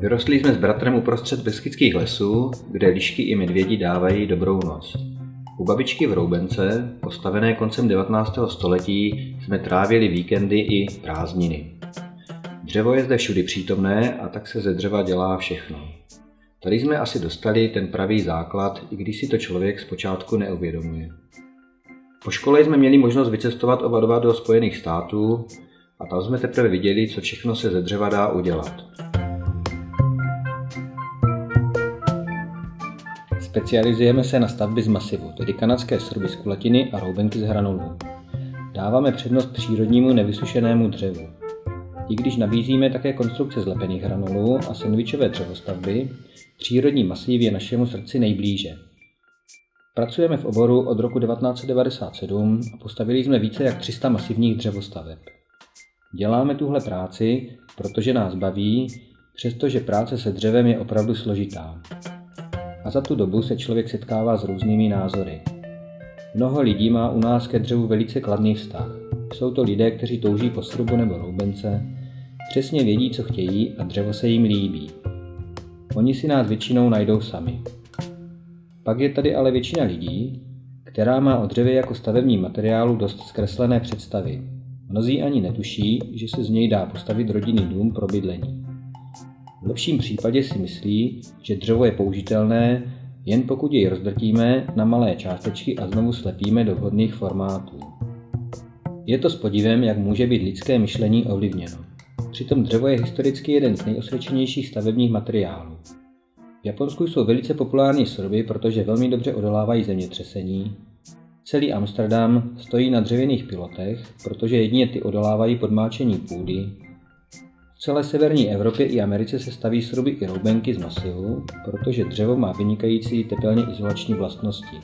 Vyrostli jsme s bratrem uprostřed Beskydských lesů, kde lišky i medvědi dávají dobrou noc. U babičky v Roubence, postavené koncem 19. století, jsme trávili víkendy i prázdniny. Dřevo je zde všudy přítomné a tak se ze dřeva dělá všechno. Tady jsme asi dostali ten pravý základ, i když si to člověk zpočátku neuvědomuje. Po škole jsme měli možnost vycestovat oba dva do Spojených států a tam jsme teprve viděli, co všechno se ze dřeva dá udělat. Specializujeme se na stavby z masivu, tedy kanadské sruby z kulatiny a roubenky z hranolů. Dáváme přednost přírodnímu nevysušenému dřevu. I když nabízíme také konstrukce z lepených hranolů a sendvičové dřevostavby, přírodní masiv je našemu srdci nejblíže. Pracujeme v oboru od roku 1997 a postavili jsme více jak 300 masivních dřevostaveb. Děláme tuhle práci, protože nás baví, přestože práce se dřevem je opravdu složitá. A za tu dobu se člověk setkává s různými názory. Mnoho lidí má u nás ke dřevu velice kladný vztah. Jsou to lidé, kteří touží po srubu nebo roubence, přesně vědí, co chtějí a dřevo se jim líbí. Oni si nás většinou najdou sami. Pak je tady ale většina lidí, která má o dřevě jako stavebním materiálu dost zkreslené představy. Mnozí ani netuší, že se z něj dá postavit rodinný dům pro bydlení. V lepším případě si myslí, že dřevo je použitelné, jen pokud jej rozdrtíme na malé částečky a znovu slepíme do vhodných formátů. Je to s podivem, jak může být lidské myšlení ovlivněno. Přitom dřevo je historicky jeden z nejosvědčenějších stavebních materiálů. V Japonsku jsou velice populární sruby, protože velmi dobře odolávají zemětřesení. Celý Amsterdam stojí na dřevěných pilotech, protože jedině ty odolávají podmáčení půdy. V celé severní Evropě i Americe se staví sruby i roubenky z masivu, protože dřevo má vynikající tepelně izolační vlastnosti.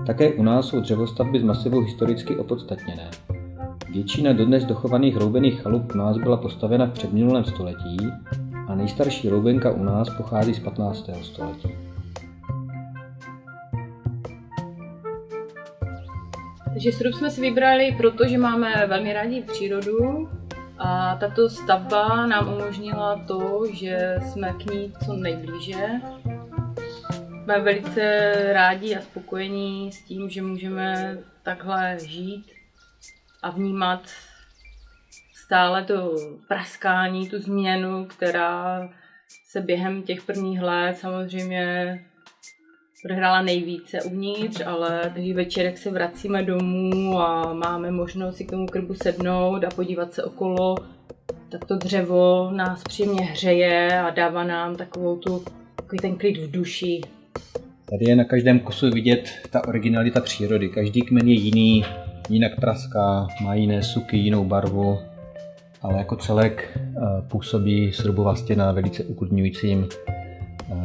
Také u nás jsou dřevostavby z masivu historicky opodstatněné. Většina dodnes dochovaných roubených chalup u nás byla postavena v předminulém století a nejstarší roubenka u nás pochází z 15. století. Takže srub jsme si vybrali, protože máme velmi rádi přírodu a tato stavba nám umožnila to, že jsme k ní co nejblíže. Jsme velice rádi a spokojení s tím, že můžeme takhle žít a vnímat stále to praskání, tu změnu, která se během těch prvních let samozřejmě odehrála nejvíce uvnitř, ale takže večer, jak se vracíme domů a máme možnost si k tomu krbu sednout a podívat se okolo, tak to dřevo nás příjemně hřeje a dává nám takový ten klid v duši. Tady je na každém kosu vidět ta originalita přírody. Každý kmen je jiný, jinak praská, má jiné suky, jinou barvu, ale jako celek působí srubová stěna velice uklidňujícím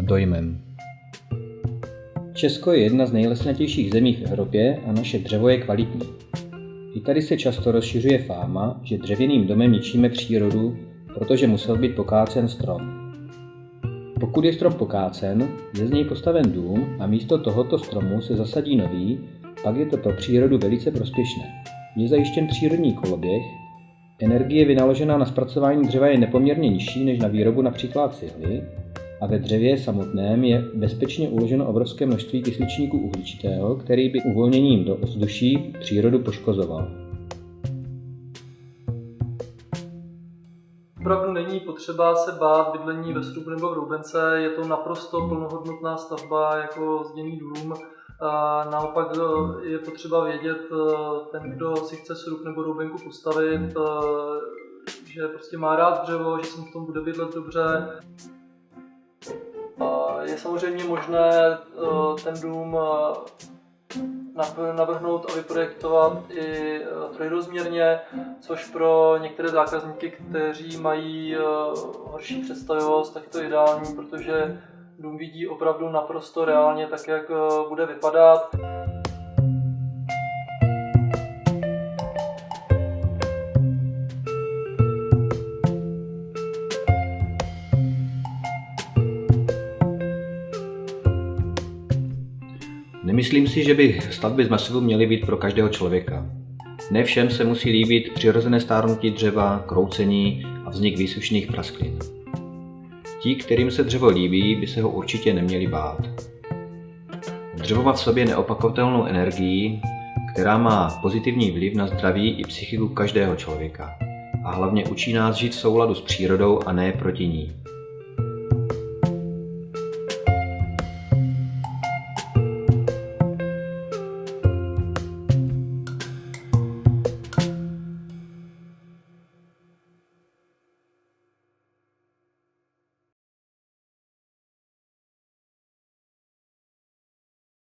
dojmem. Česko je jedna z nejlesnatějších zemí v Evropě a naše dřevo je kvalitní. I tady se často rozšiřuje fáma, že dřevěným domem ničíme přírodu, protože musel být pokácen strom. Pokud je strom pokácen, je z něj postaven dům a místo tohoto stromu se zasadí nový, pak je to pro přírodu velice prospěšné. Je zajištěn přírodní koloběh, energie vynaložená na zpracování dřeva je nepoměrně nižší než na výrobu například cihly a ve dřevě samotném je bezpečně uloženo obrovské množství kysličníku uhličitého, který by uvolněním do ovzduší přírodu poškozoval. Opravdu není potřeba se bát bydlení ve srubu nebo v roubence, je to naprosto plnohodnotná stavba jako zděný dům. A naopak je potřeba vědět, ten, kdo si chce srub nebo roubenku postavit, že prostě má rád dřevo, že se mu v tom bude bydlet dobře. Je samozřejmě možné ten dům navrhnout a vyprojektovat i trojrozměrně, což pro některé zákazníky, kteří mají horší představivost, tak to je ideální, protože dům vidí opravdu naprosto reálně tak, jak bude vypadat. Nemyslím si, že by stavby z masivu měly být pro každého člověka. Ne všem se musí líbit přirozené stárnutí dřeva, kroucení a vznik výsušných prasklin. Ti, kterým se dřevo líbí, by se ho určitě neměli bát. Dřevo má v sobě neopakovatelnou energii, která má pozitivní vliv na zdraví i psychiku každého člověka. A hlavně učí nás žít v souladu s přírodou a ne proti ní.